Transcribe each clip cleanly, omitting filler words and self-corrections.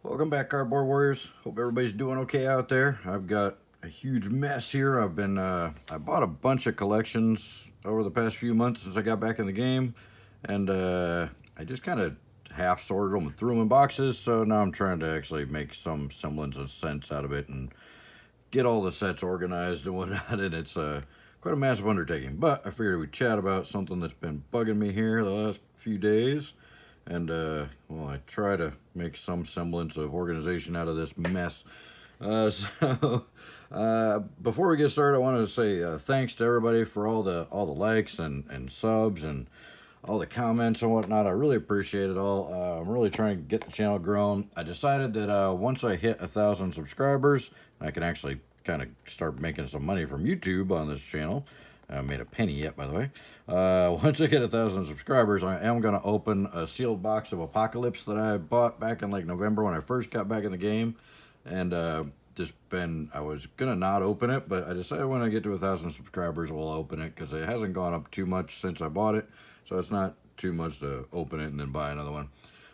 Welcome back, Cardboard Warriors. Hope everybody's doing okay out there. I've got a huge mess here. I bought a bunch of collections over the past few months since I got back in the game, and I just kind of half sorted them and threw them in boxes. So now I'm trying to actually make some semblance of sense out of it and get all the sets organized and whatnot. And it's quite a massive undertaking. But I figured we'd chat about something that's been bugging me here the last few days. And, well, I try to make some semblance of organization out of this mess. Before we get started, I wanted to say thanks to everybody for all the likes and subs and all the comments and whatnot. I really appreciate it all. I'm really trying to get the channel grown. I decided that once I hit 1,000 subscribers, I can actually kind of start making some money from YouTube on this channel. I haven't made a penny yet, by the way. Once I get 1,000 subscribers, I am going to open a sealed box of Apocalypse that I bought back in like November when I first got back in the game. And I was going to not open it, but I decided when I get to 1,000 subscribers, we'll open it because it hasn't gone up too much since I bought it. So it's not too much to open it and then buy another one.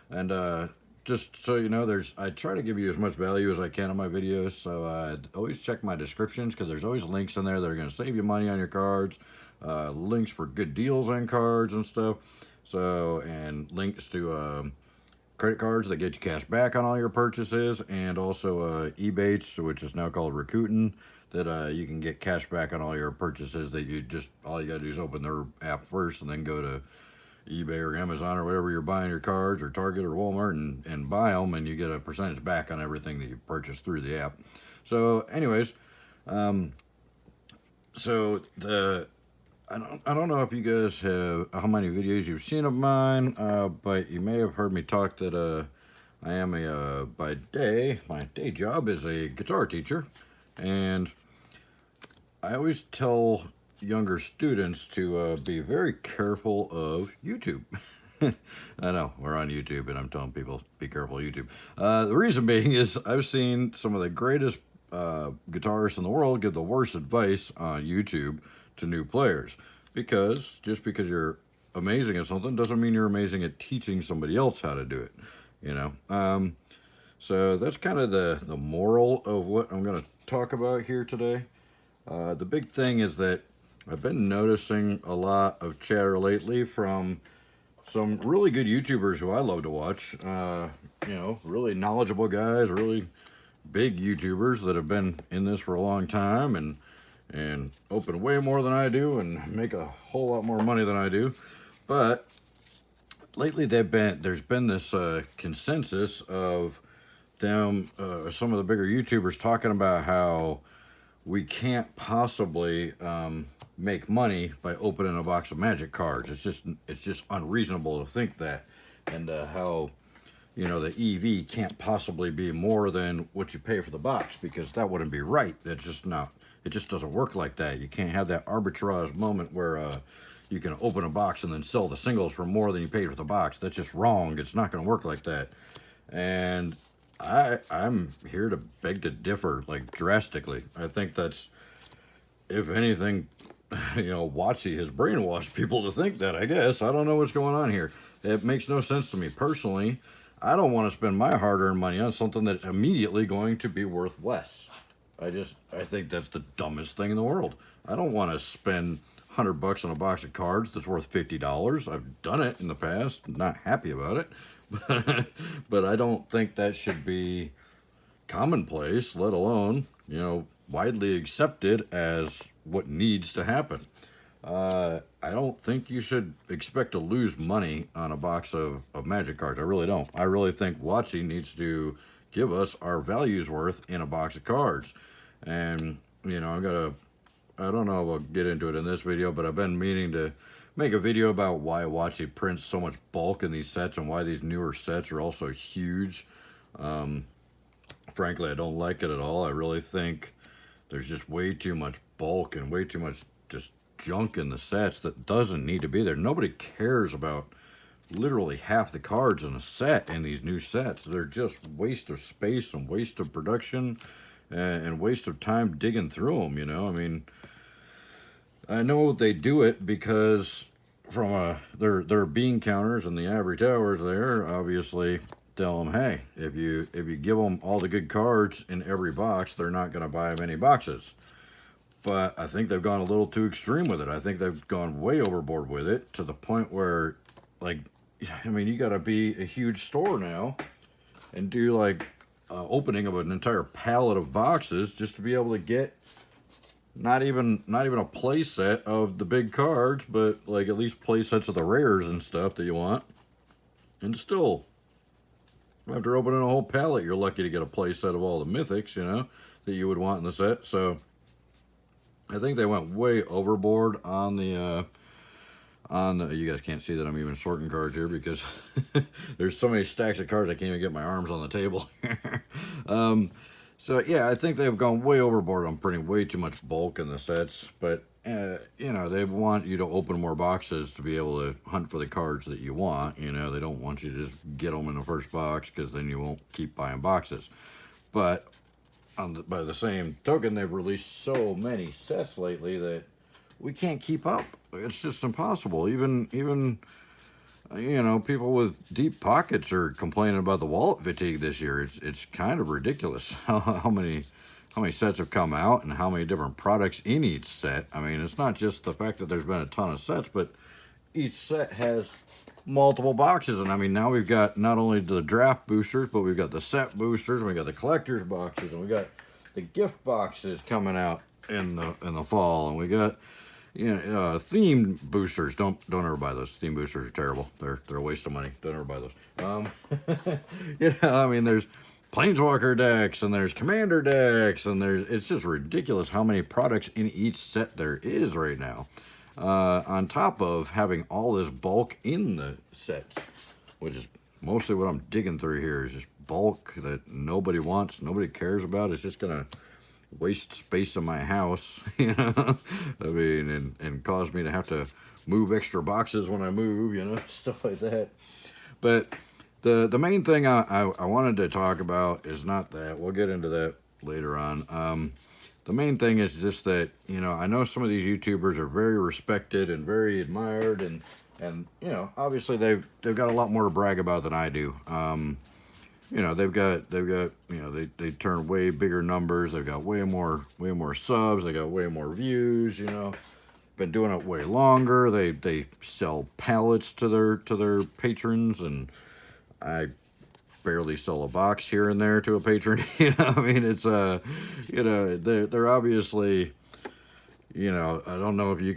And just so you know, I try to give you as much value as I can on my videos, so always check my descriptions because there's always links in there that are going to save you money on your cards, links for good deals on cards and stuff, and links to credit cards that get you cash back on all your purchases, and also Ebates, which is now called Refuting, that you can get cash back on all your purchases. All you got to do is open their app first and then go to eBay or Amazon or whatever you're buying your cards, or Target or Walmart, and buy them, and you get a percentage back on everything that you purchase through the app. So anyways, I don't know if you guys have how many videos you've seen of mine, but you may have heard me talk that I am my day job is a guitar teacher, and I always tell younger students to be very careful of YouTube. I know, we're on YouTube, and I'm telling people, be careful of YouTube. The reason being is I've seen some of the greatest guitarists in the world give the worst advice on YouTube to new players. Because just because you're amazing at something doesn't mean you're amazing at teaching somebody else how to do it, you know. So that's kind of the moral of what I'm going to talk about here today. The big thing is that I've been noticing a lot of chatter lately from some really good YouTubers who I love to watch. Really knowledgeable guys, really big YouTubers that have been in this for a long time and open way more than I do and make a whole lot more money than I do. But lately there's been this consensus of them, some of the bigger YouTubers talking about how we can't possibly make money by opening a box of Magic cards. It's just unreasonable to think that, and how the EV can't possibly be more than what you pay for the box, because that wouldn't be right. It's just not. It just doesn't work like that. You can't have that arbitrage moment where you can open a box and then sell the singles for more than you paid for the box. That's just wrong. It's not going to work like that. And I'm here to beg to differ, like, drastically. I think that's, if anything, WotC has brainwashed people to think that, I guess. I don't know what's going on here. It makes no sense to me personally. I don't want to spend my hard-earned money on something that's immediately going to be worth less. I think that's the dumbest thing in the world. I don't want to spend $100 on a box of cards that's worth $50. I've done it in the past. I'm not happy about it. But I don't think that should be commonplace, let alone, widely accepted as what needs to happen. I don't think you should expect to lose money on a box of Magic cards. I really don't. I really think WotC needs to give us our value's worth in a box of cards. And, I don't know if I'll get into it in this video, but I've been meaning to make a video about why WotC prints so much bulk in these sets and why these newer sets are also huge. Frankly, I don't like it at all. I really think there's just way too much bulk and way too much just junk in the sets that doesn't need to be there. Nobody cares about literally half the cards in a set in these new sets. They're just waste of space and waste of production and waste of time digging through them, I mean, I know they do it because from their bean counters and the ivory towers there, obviously tell them, hey, if you give them all the good cards in every box, they're not going to buy many boxes. But I think they've gone a little too extreme with it. I think they've gone way overboard with it to the point where, like, I mean, you got to be a huge store now and do like opening of an entire pallet of boxes just to be able to get not even a play set of the big cards, but like at least play sets of the rares and stuff that you want. And still, after opening a whole pallet, you're lucky to get a play set of all the mythics, you know, that you would want in the set. So I think they went way overboard on the you guys can't see that I'm even sorting cards here because there's so many stacks of cards I can't even get my arms on the table. So yeah, I think they've gone way overboard on printing way too much bulk in the sets, but you know, they want you to open more boxes to be able to hunt for the cards that you want. You know, they don't want you to just get them in the first box because then you won't keep buying boxes. But by the same token, they've released so many sets lately that we can't keep up. It's just impossible. Even you know, people with deep pockets are complaining about the wallet fatigue this year. It's kind of ridiculous how many sets have come out and how many different products in each set. I mean, it's not just the fact that there's been a ton of sets, but each set has multiple boxes. And I mean, now we've got not only the draft boosters, but we've got the set boosters, and we got the collector's boxes, and we got the gift boxes coming out in the fall, and we got, you know, themed boosters. Don't ever buy those. Theme boosters are terrible. They're a waste of money. Don't ever buy those. You know, I mean, there's Planeswalker decks, and there's Commander decks, and it's just ridiculous how many products in each set there is right now. On top of having all this bulk in the sets, which is mostly what I'm digging through here, is just bulk that nobody wants, nobody cares about. It's just gonna waste space in my house, you know. I mean, and cause me to have to move extra boxes when I move, you know, stuff like that. But the main thing I wanted to talk about is not that. We'll get into that later on. The main thing is just that, you know, I know some of these YouTubers are very respected and very admired, and you know, obviously they've got a lot more to brag about than I do. You know, they've got you know, they turn way bigger numbers. They've got way more subs. They got way more views. You know, been doing it way longer. They sell pallets to their patrons, and I barely sell a box here and there to a patron. You know, I mean, it's you know, they're obviously, you know, I don't know if you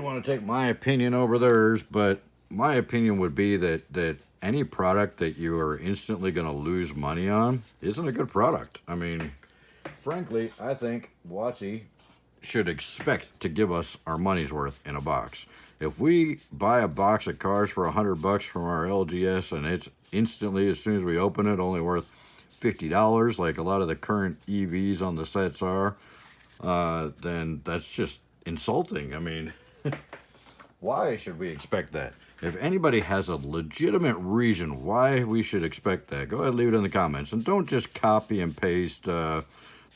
want to take my opinion over theirs, but my opinion would be that any product that you are instantly going to lose money on isn't a good product. I mean, frankly, I think WotC should expect to give us our money's worth in a box. If we buy a box of cards for $100 from our LGS and it's instantly, as soon as we open it, only worth $50, like a lot of the current EVs on the sets are, then that's just insulting. I mean, why should we expect that? If anybody has a legitimate reason why we should expect that, go ahead and leave it in the comments, and don't just copy and paste the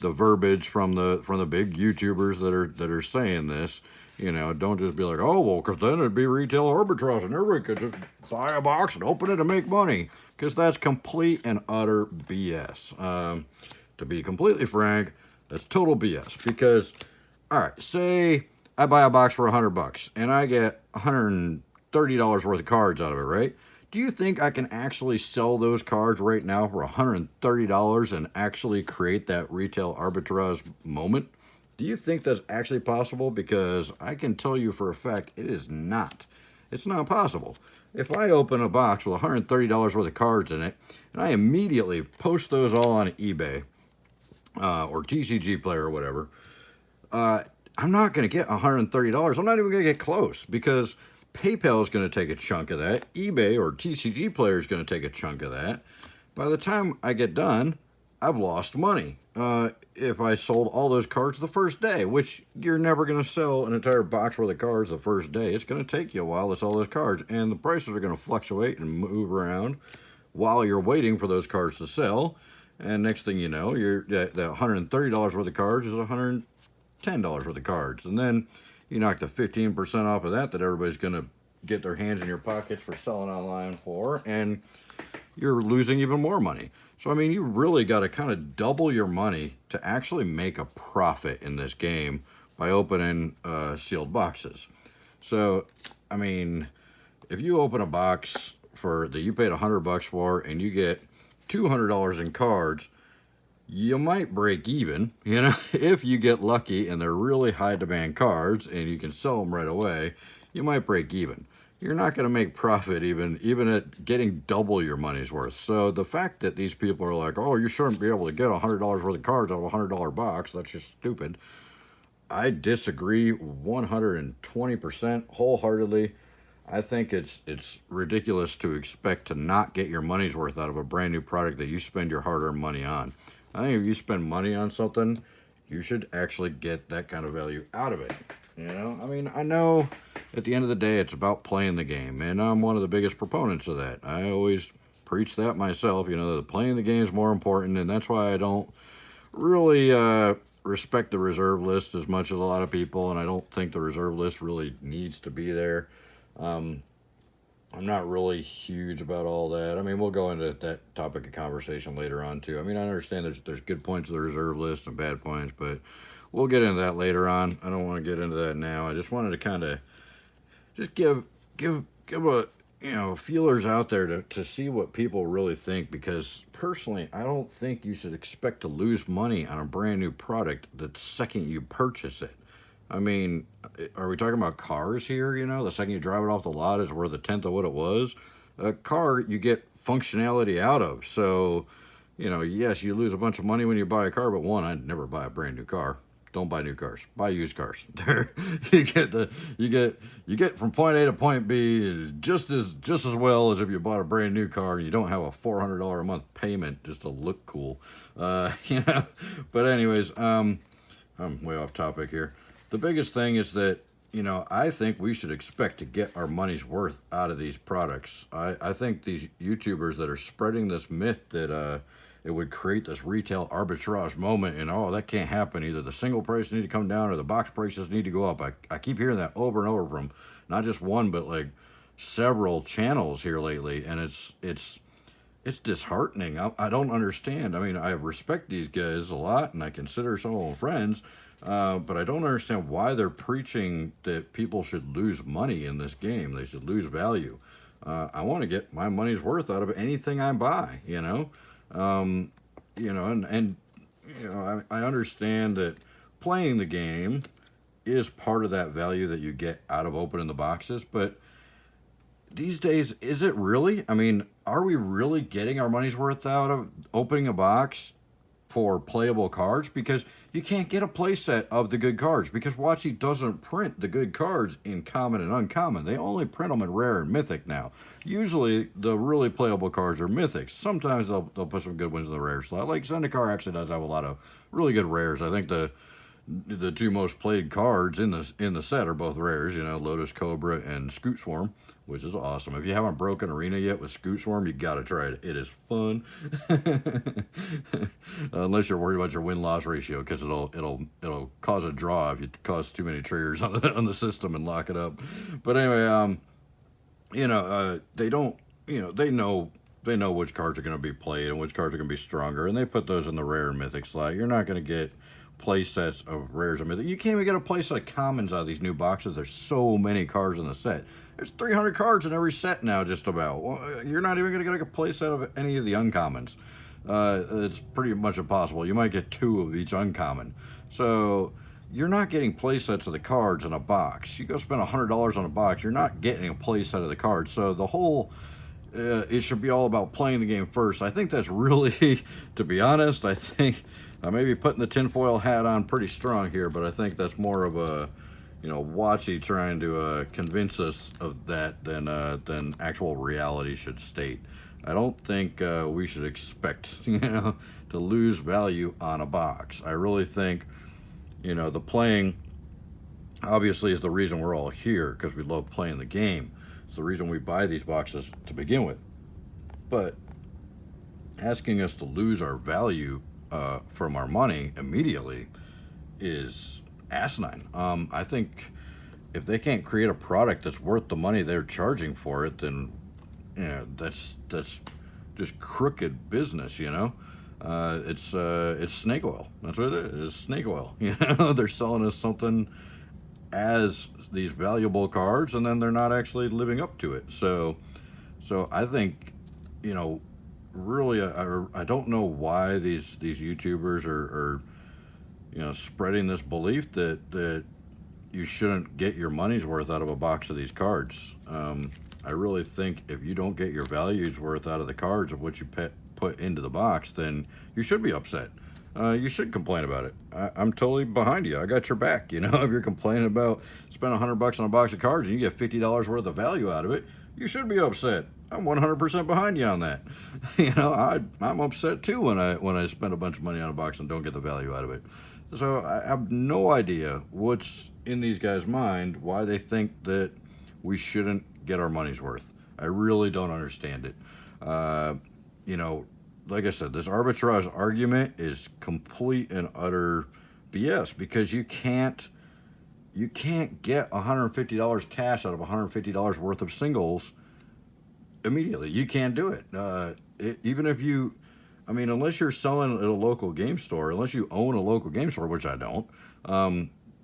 verbiage from the big YouTubers that are saying this. You know, don't just be like, oh well, because then it'd be retail arbitrage and everybody could just buy a box and open it and make money, because that's complete and utter BS. To be completely frank, that's total BS. Because, all right, say I buy a box for $100 and I get $130 worth of cards out of it, right? Do you think I can actually sell those cards right now for $130 and actually create that retail arbitrage moment? Do you think that's actually possible? Because I can tell you for a fact it is not. It's not possible. If I open a box with $130 worth of cards in it, and I immediately post those all on eBay or TCG Player or whatever, I'm not going to get $130. I'm not even going to get close, because PayPal is going to take a chunk of that. eBay or TCG Player is going to take a chunk of that. By the time I get done, I've lost money. If I sold all those cards the first day, which you're never going to sell an entire box worth of cards the first day. It's going to take you a while to sell those cards, and the prices are going to fluctuate and move around while you're waiting for those cards to sell. And next thing you know, that $130 worth of cards is $110 worth of cards. And then you knock the 15% off of that everybody's going to get their hands in your pockets for selling online for. And you're losing even more money. So, I mean, you really got to kind of double your money to actually make a profit in this game by opening sealed boxes. So, I mean, if you open a box that you paid $100 for and you get $200 in cards, you might break even, if you get lucky and they're really high demand cards and you can sell them right away, you might break even. You're not going to make profit even at getting double your money's worth. So the fact that these people are like, oh, you shouldn't be able to get $100 worth of cards out of a $100 box, that's just stupid. I disagree 120% wholeheartedly. I think it's ridiculous to expect to not get your money's worth out of a brand new product that you spend your hard-earned money on. I think if you spend money on something, you should actually get that kind of value out of it. I mean, I know at the end of the day, it's about playing the game, and I'm one of the biggest proponents of that. I always preach that myself, that playing the game is more important, and that's why I don't really respect the reserve list as much as a lot of people, and I don't think the reserve list really needs to be there. I'm not really huge about all that. I mean, we'll go into that topic of conversation later on too. I mean, I understand there's good points of the reserve list and bad points, but we'll get into that later on. I don't want to get into that now. I just wanted to kind of just give a feelers out there to see what people really think, because personally, I don't think you should expect to lose money on a brand new product the second you purchase it. I mean, are we talking about cars here? The second you drive it off the lot is worth a tenth of what it was. A car, you get functionality out of. So, yes, you lose a bunch of money when you buy a car, but one, I'd never buy a brand new car. Don't buy new cars. Buy used cars. you get from point A to point B just as well as if you bought a brand new car and you don't have a $400 a month payment just to look cool. But anyways, I'm way off topic here. The biggest thing is that, I think we should expect to get our money's worth out of these products. I think these YouTubers that are spreading this myth that it would create this retail arbitrage moment and, oh, that can't happen. Either the single price needs to come down or the box prices need to go up. I keep hearing that over and over from not just one, but like several channels here lately. And it's disheartening. I don't understand. I mean, I respect these guys a lot and I consider some of them friends. But I don't understand why they're preaching that people should lose money in this game. They should lose value. I want to get my money's worth out of anything I buy, I understand that playing the game is part of that value that you get out of opening the boxes, but these days, is it really? I mean, are we really getting our money's worth out of opening a box for playable cards? Because you can't get a playset of the good cards, because WotC doesn't print the good cards in common and uncommon. They only print them in rare and mythic now. Usually the really playable cards are mythics. Sometimes they'll put some good ones in the rare slot. Like Zendikar actually does have a lot of really good rares. I think the two most played cards in the set are both rares, Lotus Cobra and Scoot Swarm, which is awesome. If you haven't broken Arena yet with Scoot Swarm, you gotta try it. It is fun. Unless you're worried about your win-loss ratio, because it'll cause a draw if you cause too many triggers on the system and lock it up. But anyway, they don't, they know which cards are going to be played and which cards are going to be stronger, and they put those in the rare and mythic slot. You're not going to get play sets of rares and mythic. You can't even get a play set of commons out of these new boxes. There's so many cards in the set. There's 300 cards in every set now, just about. Well, you're not even going to get a play set of any of the uncommons. It's pretty much impossible. You might get 2 of each uncommon. So you're not getting play sets of the cards in a box. You go spend $100 on a box, you're not getting a play set of the cards. So the whole it should be all about playing the game first. I think that's really, to be honest, I think I may be putting the tinfoil hat on pretty strong here, but I think that's more of a, WotC trying to convince us of that than actual reality should state. I don't think we should expect, to lose value on a box. I really think, the playing obviously is the reason we're all here, because we love playing the game. It's the reason we buy these boxes to begin with. But asking us to lose our value from our money immediately is asinine. I think if they can't create a product that's worth the money they're charging for it, then that's just crooked business, you know. It's snake oil. That's what it is. It's snake oil. You know, they're selling us something as these valuable cards, and then they're not actually living up to it. So I think, you know, really, I don't know why these YouTubers are you know, spreading this belief that you shouldn't get your money's worth out of a box of these cards. I really think if you don't get your value's worth out of the cards of what you put into the box, then you should be upset. You should complain about it. I'm totally behind you. I got your back. You know, if you're complaining about spending $100 on a box of cards and you get $50 worth of value out of it, you should be upset. I'm 100% behind you on that. You know, I'm upset too when I spend a bunch of money on a box and don't get the value out of it. So I have no idea what's in these guys' mind, why they think that we shouldn't get our money's worth. I really don't understand it. You know, like I said, this arbitrage argument is complete and utter BS, because you can't get $150 cash out of $150 worth of singles immediately. You can't do it. Even if you, I mean, unless you're selling at a local game store, unless you own a local game store, which I don't,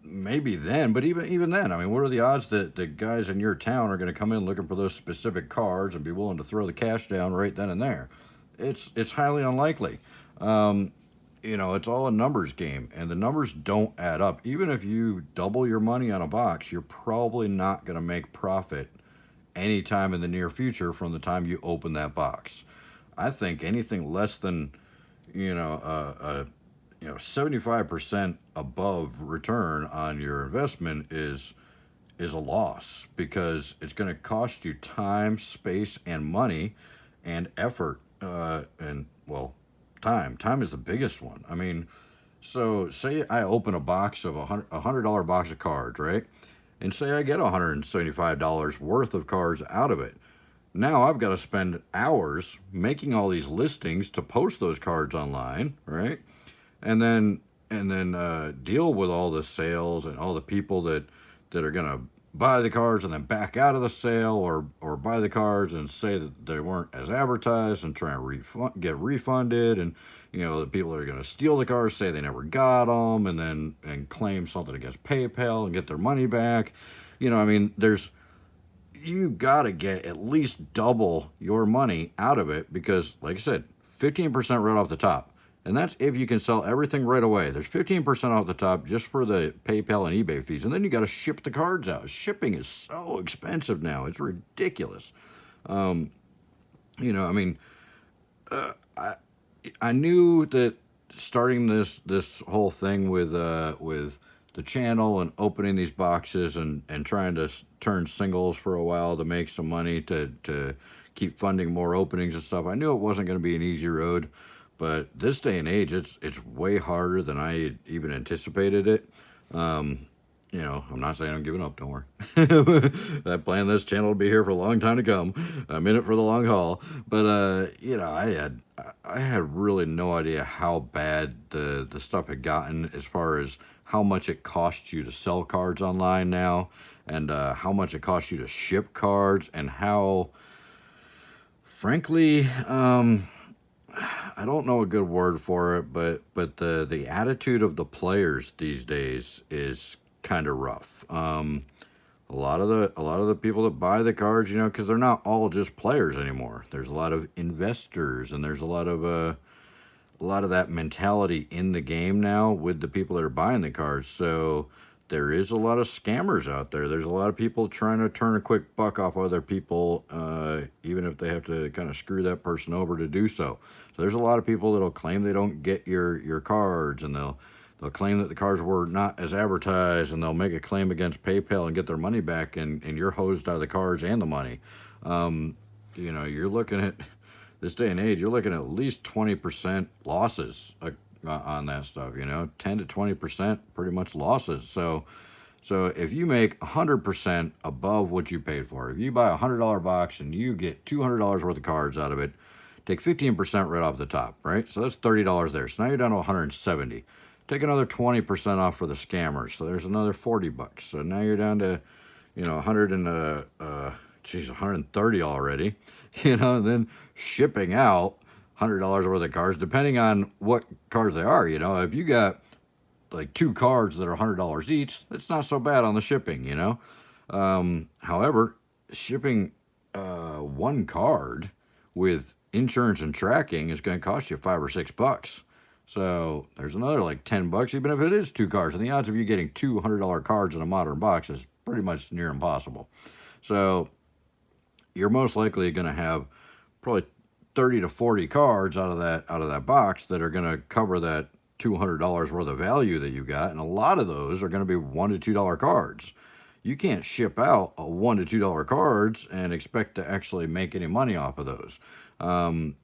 maybe then. But even then, I mean, what are the odds that the guys in your town are going to come in looking for those specific cards and be willing to throw the cash down right then and there? It's highly unlikely. You know, it's all a numbers game, and the numbers don't add up. Even if you double your money on a box, you're probably not going to make profit anytime in the near future from the time you open that box. I think anything less than, you know, 75% above return on your investment is a loss, because it's going to cost you time, space, and money, and effort. And well, time is the biggest one. I mean, so say I open a box of $100 box of cards, right? And say I get $175 worth of cards out of it. Now I've got to spend hours making all these listings to post those cards online, right? And then deal with all the sales and all the people that are gonna buy the cards and then back out of the sale, or buy the cards and say that they weren't as advertised and try and get refunded, and you know, the people that are gonna steal the cards say they never got them, and claim something against PayPal and get their money back. You know, I mean, you got to get at least double your money out of it, because, like I said, 15% right off the top. And that's if you can sell everything right away. There's 15% off the top just for the PayPal and eBay fees. And then you got to ship the cards out. Shipping is so expensive now. It's ridiculous. You know, I mean, I knew that starting this whole thing with the channel and opening these boxes and trying to turn singles for a while to make some money to keep funding more openings and stuff, I knew it wasn't going to be an easy road. But this day and age, it's way harder than I had even anticipated it. You know, I'm not saying I'm giving up, don't worry. I plan this channel to be here for a long time to come. I'm in it for the long haul. But, you know, I had really no idea how bad the stuff had gotten, as far as how much it costs you to sell cards online now, and how much it costs you to ship cards, and how, frankly, I don't know a good word for it, but the attitude of the players these days is kind of rough. A lot of the people that buy the cards, you know, because they're not all just players anymore. There's a lot of investors, and there's a lot of that mentality in the game now with the people that are buying the cards. So there is a lot of scammers out there. There's a lot of people trying to turn a quick buck off other people, even if they have to kind of screw that person over to do so. So there's a lot of people that'll claim they don't get your cards, and they'll claim that the cards were not as advertised, and they'll make a claim against PayPal and get their money back, and you're hosed out of the cards and the money. You know, you're looking at, this day and age, you're looking at least 20% losses on that stuff, you know, 10 to 20% pretty much losses. So if you make 100% above what you paid for, if you buy a $100 box and you get $200 worth of cards out of it, take 15% right off the top, right? So that's $30 there. So now you're down to 170. Take another 20% off for the scammers. So there's another $40. So now you're down to, you know, 100 and geez, 130 already. You know, and then shipping out $100 worth of cards, depending on what cards they are. You know, if you got like 2 cards that are $100 each, it's not so bad on the shipping. You know, however, shipping 1 card with insurance and tracking is going to cost you $5 or $6. So there's another like $10, even if it is 2 cards. And the odds of you getting $200 cards in a modern box is pretty much near impossible. So you're most likely going to have probably 30 to 40 cards out of that box that are going to cover that $200 worth of value that you got, and a lot of those are going to be $1 to $2 cards. You can't ship out a $1 to $2 cards and expect to actually make any money off of those,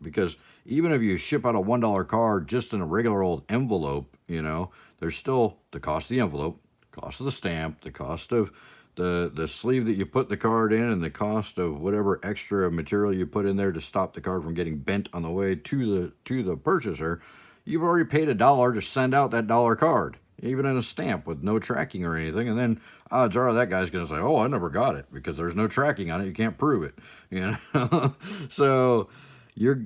because even if you ship out a $1 card just in a regular old envelope, you know, there's still the cost of the envelope, cost of the stamp, the cost of the sleeve that you put the card in, and the cost of whatever extra material you put in there to stop the card from getting bent on the way to the purchaser. You've already paid $1 to send out that dollar card, even in a stamp with no tracking or anything. And then odds are that guy's going to say, "Oh, I never got it," because there's no tracking on it. You can't prove it, you know. So you're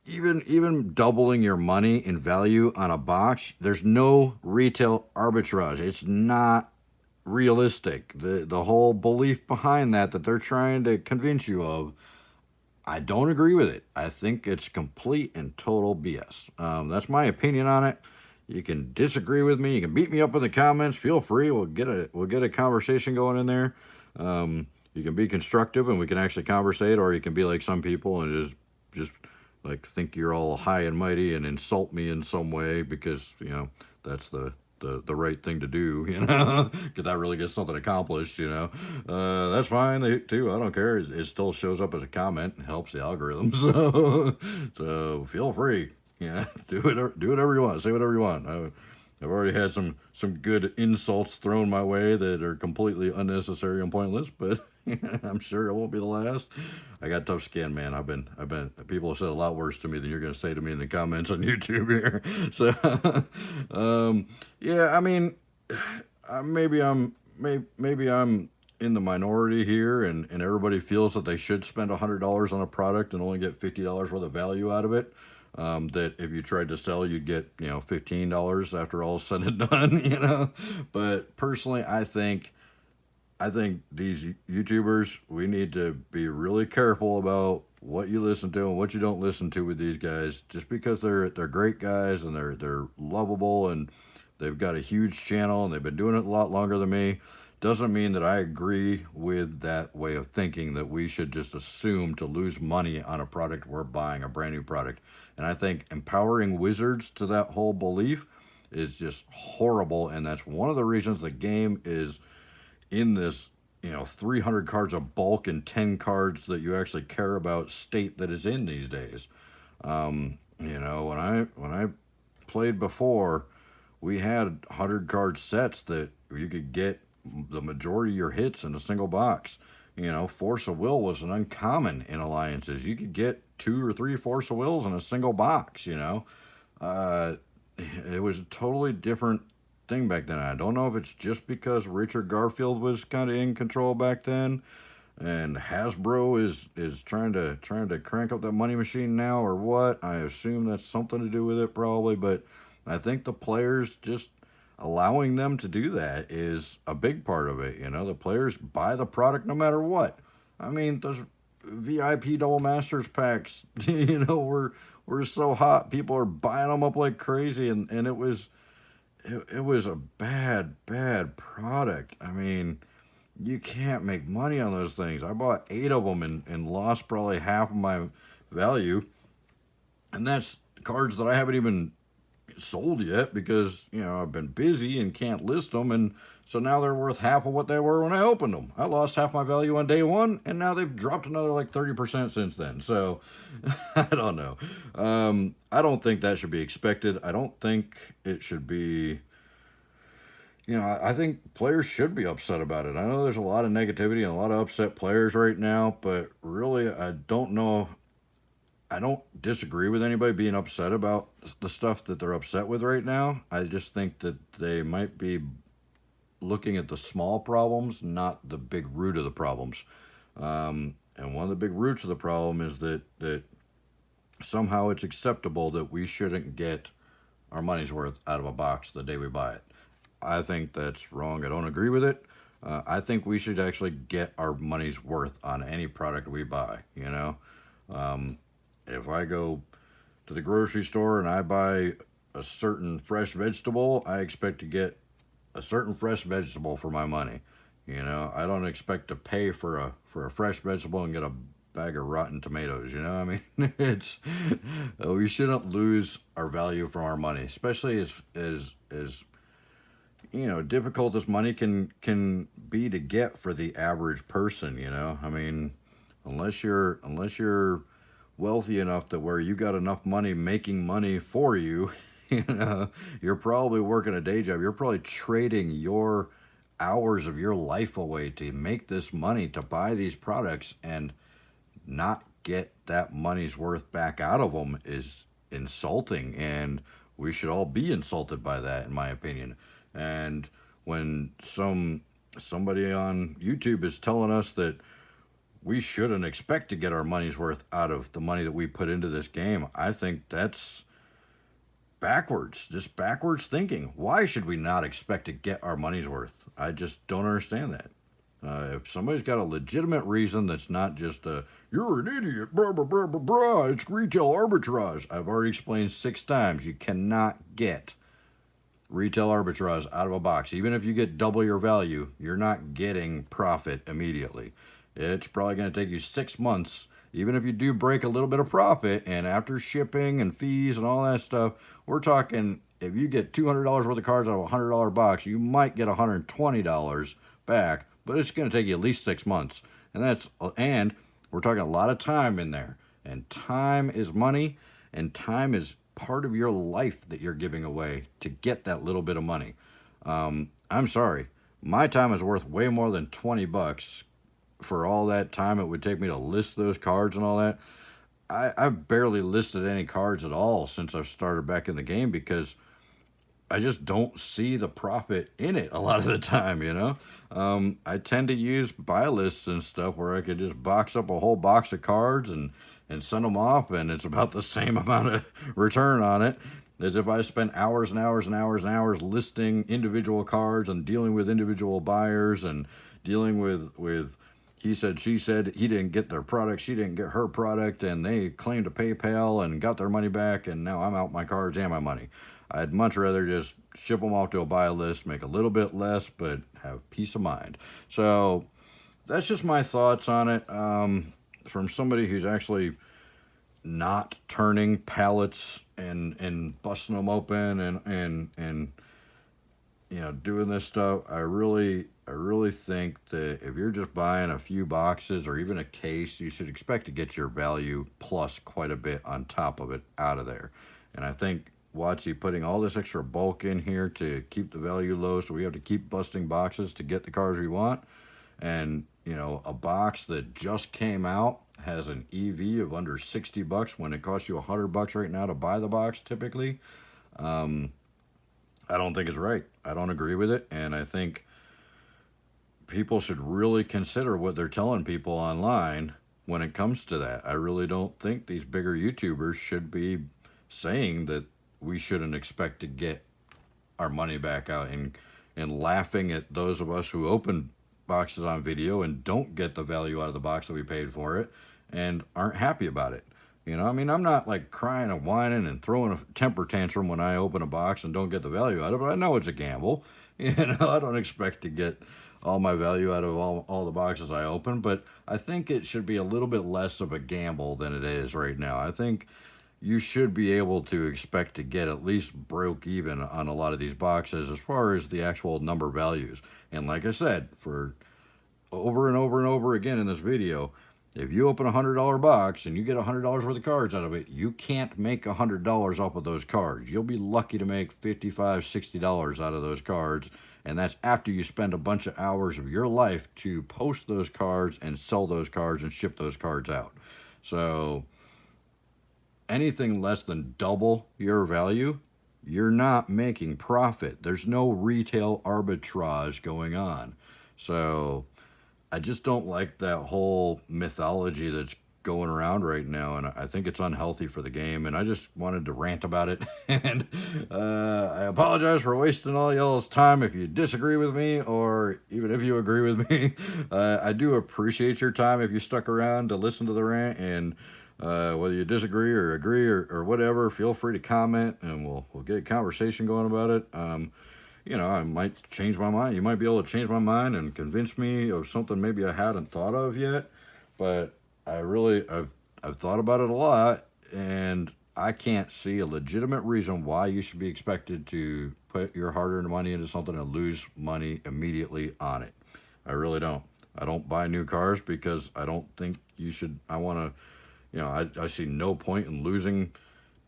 even doubling your money in value on a box. There's no retail arbitrage. It's not realistic. The whole belief behind that they're trying to convince you of, I don't agree with it. I think it's complete and total BS. That's my opinion on it. You can disagree with me. You can beat me up in the comments. Feel free. We'll get a conversation going in there. You can be constructive and we can actually conversate, or you can be like some people and just like think you're all high and mighty and insult me in some way because, you know, that's the right thing to do, you know, because that really gets something accomplished, you know. That's fine too. I don't care. It still shows up as a comment and helps the algorithm. So feel free. Yeah, do whatever you want. Say whatever you want. I've already had some good insults thrown my way that are completely unnecessary and pointless, but I'm sure it won't be the last. I got tough skin, man. I've been people have said a lot worse to me than you're going to say to me in the comments on YouTube here. So, yeah, I mean, maybe I'm in the minority here, and everybody feels that they should spend $100 on a product and only get $50 worth of value out of it. That if you tried to sell, you'd get, you know, $15 after all said and done, you know. But personally, I think these YouTubers, we need to be really careful about what you listen to and what you don't listen to with these guys. Just because they're great guys and they're lovable and they've got a huge channel and they've been doing it a lot longer than me, doesn't mean that I agree with that way of thinking, that we should just assume to lose money on a product we're buying, a brand new product. And I think empowering wizards to that whole belief is just horrible, and that's one of the reasons the game is in this, you know, 300 cards of bulk and 10 cards that you actually care about state that is in these days. You know, when I played before, we had 100 card sets that you could get the majority of your hits in a single box. You know, Force of Will was an uncommon in alliances. You could get 2 or 3 Force of Wills in a single box, you know. It was a totally different thing back then. I don't know if it's just because Richard Garfield was kind of in control back then, and Hasbro is trying to crank up that money machine now, or what. I assume that's something to do with it, probably, but I think the players just allowing them to do that is a big part of it. You know, the players buy the product no matter what. I mean, those VIP double masters packs, you know, were so hot. People are buying them up like crazy, and it was a bad product. I mean, you can't make money on those things. I bought 8 of them and lost probably half of my value, and that's cards that I haven't even sold yet because, you know, I've been busy and can't list them, and so now they're worth half of what they were when I opened them. I lost half my value on day one, and now they've dropped another like 30% since then. So I don't know. I don't think that should be expected. I don't think it should be, you know, I think players should be upset about it. I know there's a lot of negativity and a lot of upset players right now, but really, I don't know. I don't disagree with anybody being upset about the stuff that they're upset with right now. I just think that they might be looking at the small problems, not the big root of the problems. And one of the big roots of the problem is that somehow it's acceptable that we shouldn't get our money's worth out of a box the day we buy it. I think that's wrong. I don't agree with it. I think we should actually get our money's worth on any product we buy. You know, if I go to the grocery store and I buy a certain fresh vegetable, I expect to get a certain fresh vegetable for my money. You know, I don't expect to pay for a fresh vegetable and get a bag of rotten tomatoes. You know, I mean, it's we shouldn't lose our value from our money, especially as you know, difficult as money can be to get for the average person. You know, I mean, unless you're wealthy enough that where you got enough money making money for you, you know, you're probably working a day job. You're probably trading your hours of your life away to make this money to buy these products and not get that money's worth back out of them is insulting, and we should all be insulted by that, in my opinion. And when somebody on YouTube is telling us that we shouldn't expect to get our money's worth out of the money that we put into this game, I think that's backwards, just backwards thinking. Why should we not expect to get our money's worth? I just don't understand that. If somebody's got a legitimate reason that's not just you're an idiot, blah, blah, blah, blah, blah, it's retail arbitrage. I've already explained 6 times, you cannot get retail arbitrage out of a box. Even if you get double your value, you're not getting profit immediately. It's probably going to take you 6 months, even if you do break a little bit of profit, and after shipping and fees and all that stuff, we're talking, if you get $200 worth of cards out of a $100 box, you might get $120 back, but it's going to take you at least 6 months. And we're talking a lot of time in there. And time is money, and time is part of your life that you're giving away to get that little bit of money. I'm sorry, my time is worth way more than $20 for all that time it would take me to list those cards and all that. I've barely listed any cards at all since I've started back in the game because I just don't see the profit in it a lot of the time, you know. I tend to use buy lists and stuff where I could just box up a whole box of cards and send them off, and it's about the same amount of return on it as if I spent hours and hours and hours and hours listing individual cards and dealing with individual buyers and dealing with he said, she said, he didn't get their product, she didn't get her product, and they claimed to PayPal and got their money back, and now I'm out my cards and my money. I'd much rather just ship them off to a buy list, make a little bit less, but have peace of mind. So that's just my thoughts on it. From somebody who's actually not turning pallets and busting them open and you know, doing this stuff, I really think that if you're just buying a few boxes or even a case, you should expect to get your value plus quite a bit on top of it out of there. And I think Watsy putting all this extra bulk in here to keep the value low, so we have to keep busting boxes to get the cards we want. And you know, a box that just came out has an EV of under $60 when it costs you $100 right now to buy the box typically. I don't think it's right. I don't agree with it, and I think people should really consider what they're telling people online when it comes to that. I really don't think these bigger YouTubers should be saying that we shouldn't expect to get our money back out and laughing at those of us who open boxes on video and don't get the value out of the box that we paid for it and aren't happy about it. You know, I mean, I'm not like crying and whining and throwing a temper tantrum when I open a box and don't get the value out of it. I know it's a gamble. You know, I don't expect to get all my value out of all the boxes I open, but I think it should be a little bit less of a gamble than it is right now. I think you should be able to expect to get at least broke even on a lot of these boxes as far as the actual number values. And like I said, for over and over and over again in this video, if you open a $100 box and you get $100 worth of cards out of it, you can't make $100 off of those cards. You'll be lucky to make $55, $60 out of those cards, and that's after you spend a bunch of hours of your life to post those cards and sell those cards and ship those cards out. So anything less than double your value, you're not making profit. There's no retail arbitrage going on. So I just don't like that whole mythology that's going around right now, and I think it's unhealthy for the game. And I just wanted to rant about it. And I apologize for wasting all y'all's time if you disagree with me, or even if you agree with me. I do appreciate your time if you stuck around to listen to the rant. And whether you disagree or agree or whatever, feel free to comment, and we'll get a conversation going about it. You know, I might change my mind. You might be able to change my mind and convince me of something maybe I hadn't thought of yet. But I've thought about it a lot, and I can't see a legitimate reason why you should be expected to put your hard-earned money into something and lose money immediately on it. I really don't. I don't buy new cars because I don't think you should. I want to, you know, I see no point in losing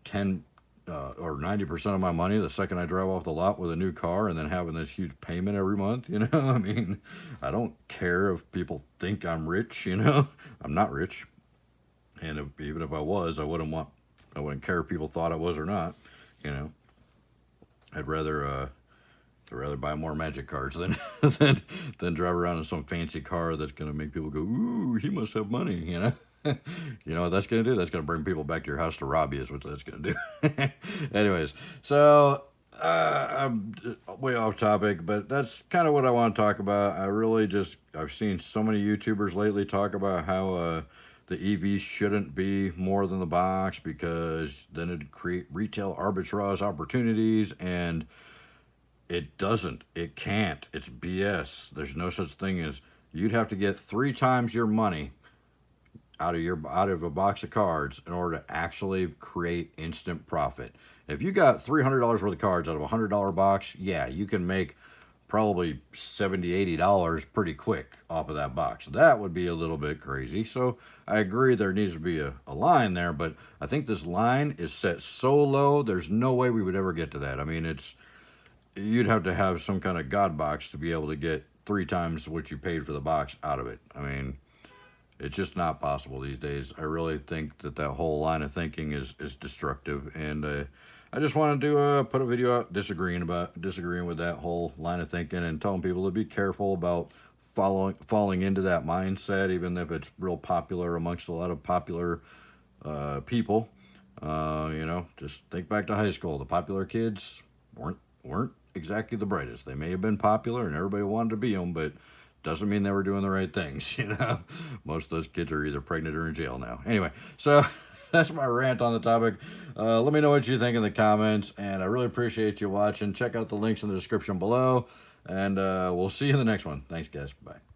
10 or 90% of my money the second I drive off the lot with a new car and then having this huge payment every month. You know, I mean, I don't care if people think I'm rich, you know, I'm not rich. And even if I was, I wouldn't care if people thought I was or not, you know. I'd rather buy more magic cards than than drive around in some fancy car that's going to make people go, ooh, he must have money, you know. You know what that's going to do? That's going to bring people back to your house to rob you, is what that's going to do. Anyways, so I'm way off topic, but that's kind of what I want to talk about. I've seen so many YouTubers lately talk about how the EVs shouldn't be more than the box because then it'd create retail arbitrage opportunities, and it doesn't. It can't. It's BS. There's no such thing as, you'd have to get 3 times your money out of a box of cards in order to actually create instant profit. If you got $300 worth of cards out of a $100 box, yeah, you can make probably $70-$80 pretty quick off of that box. That would be a little bit crazy. So I agree there needs to be a line there, but I think this line is set so low, there's no way we would ever get to that. I mean, you'd have to have some kind of God box to be able to get 3 times what you paid for the box out of it. I mean, it's just not possible these days. I really think that whole line of thinking is destructive, and I just wanted to put a video out disagreeing with that whole line of thinking and telling people to be careful about falling into that mindset, even if it's real popular amongst a lot of popular people. You know, just think back to high school. The popular kids weren't exactly the brightest. They may have been popular and everybody wanted to be them, but doesn't mean they were doing the right things, you know. Most of those kids are either pregnant or in jail now. Anyway, so that's my rant on the topic. Let me know what you think in the comments, and I really appreciate you watching. Check out the links in the description below, and we'll see you in the next one. Thanks, guys. Bye.